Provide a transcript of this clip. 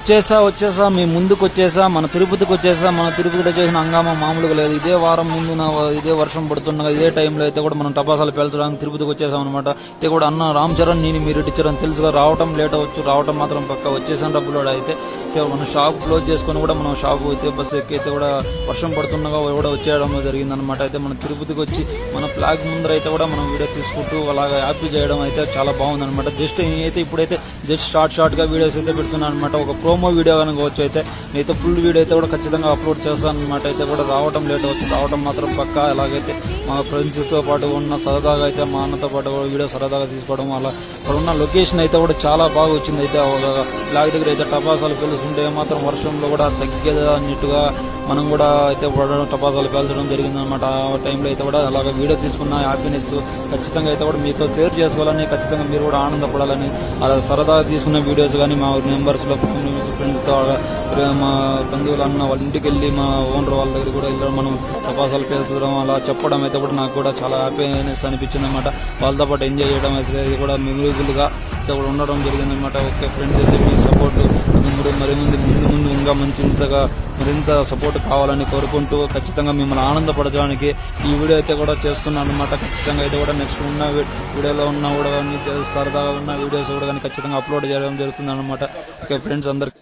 వచ్చేసా మీ ముందుకు వచ్చేసా, మన తిరుపతికి వచ్చేసా. మన తిరుపతిలో చేసిన హంగామా మామూలుగా లేదు. ఇదే వారం ముందు ఇదే వర్షం పడుతున్నా ఇదే టైంలో అయితే కూడా మనం టపాసాలు పేల్చడానికి తిరుపతికి వచ్చేసాం అనమాట. అయితే కూడా అన్న రామ్ చరణ్ నేను మీరు టీచర్ అని తెలుసుగా, రావటం లేట్ అవ్వచ్చు, రావటం మాత్రం పక్క వచ్చేసాను డబ్బులు అయితే. మన షాప్ క్లోజ్ చేసుకుని కూడా మనం షాప్ అయితే బస్సు ఎక్కి అయితే కూడా వర్షం పడుతుండగా కూడా వచ్చేయడం జరిగింది అనమాట. అయితే మన తిరుపతికి వచ్చి మన ఫ్లాగ్ ముందర అయితే కూడా మనం వీడియో తీసుకుంటూ అలాగా హ్యాపీ చేయడం అయితే చాలా బాగుంది అనమాట. జస్ట్ నేనైతే ఇప్పుడైతే జస్ట్ షార్ట్ గా వీడియోస్ అయితే పెడుతున్నాను అనమాట. ఒక ప్రోమో వీడియో కనుకోవచ్చు. అయితే నేనైతే ఫుల్ వీడియో అయితే కూడా ఖచ్చితంగా అప్లోడ్ చేస్తాను అనమాట. అయితే కూడా రావడం లేట్ అవుతుంది, రావడం మాత్రం పక్క. అలాగైతే మా ఫ్రెండ్స్ తో పాటు ఉన్న సరదాగా అయితే మా అన్నతో పాటు వీడియో సరదాగా తీసుకోవడం, అలా అక్కడ ఉన్న లొకేషన్ అయితే కూడా చాలా బాగా వచ్చింది. అయితే ఒక ఫ్లాగ్ దగ్గర అయితే టపాసాలు పేలుస్తుంటే మాత్రం వర్షంలో కూడా తగ్గేదా అన్నట్టుగా మనం కూడా అయితే టపాసాలు పేల్చడం జరిగింది అనమాట. ఆ టైంలో అయితే కూడా అలాగే వీడియో తీసుకున్న హ్యాపీనెస్ ఖచ్చితంగా అయితే కూడా మీతో షేర్ చేసుకోవాలని, ఖచ్చితంగా మీరు కూడా ఆనందపడాలని, అలా సరదాగా తీసుకున్న వీడియోస్ కానీ మా మెంబర్స్ లో ఫ్రెండ్స్ తో మా బంధువులు అన్న వాళ్ళ ఇంటికి వెళ్ళి మా ఓనర్ వాళ్ళ దగ్గర కూడా వెళ్ళడం, మనం టపాసాలు పేల్చడం అలా చెప్పడం అయితే కూడా నాకు కూడా చాలా హ్యాపీనెస్ అనిపించింది అనమాట. వాళ్ళతో పాటు ఎంజాయ్ చేయడం అయితే కూడా మెమొరబుల్ గా అయితే కూడా ఉండడం జరిగింది అనమాట. ఓకే ఫ్రెండ్స్, అయితే మీ సపోర్ట్ ముందు ఇంకా మరింత సపోర్ట్ కావాలని కోరుకుంటూ ఖచ్చితంగా మిమ్మల్ని ఆనందపరచడానికి ఈ వీడియో అయితే కూడా చేస్తున్నాను అనమాట. ఖచ్చితంగా అయితే కూడా నెక్స్ట్ ఉన్న వీడియోలో ఉన్న కూడా సరదాగా ఉన్న వీడియోస్ కూడా కానీ ఖచ్చితంగా అప్లోడ్ చేయడం జరుగుతుంది అనమాట. ఓకే ఫ్రెండ్స్, అందరికి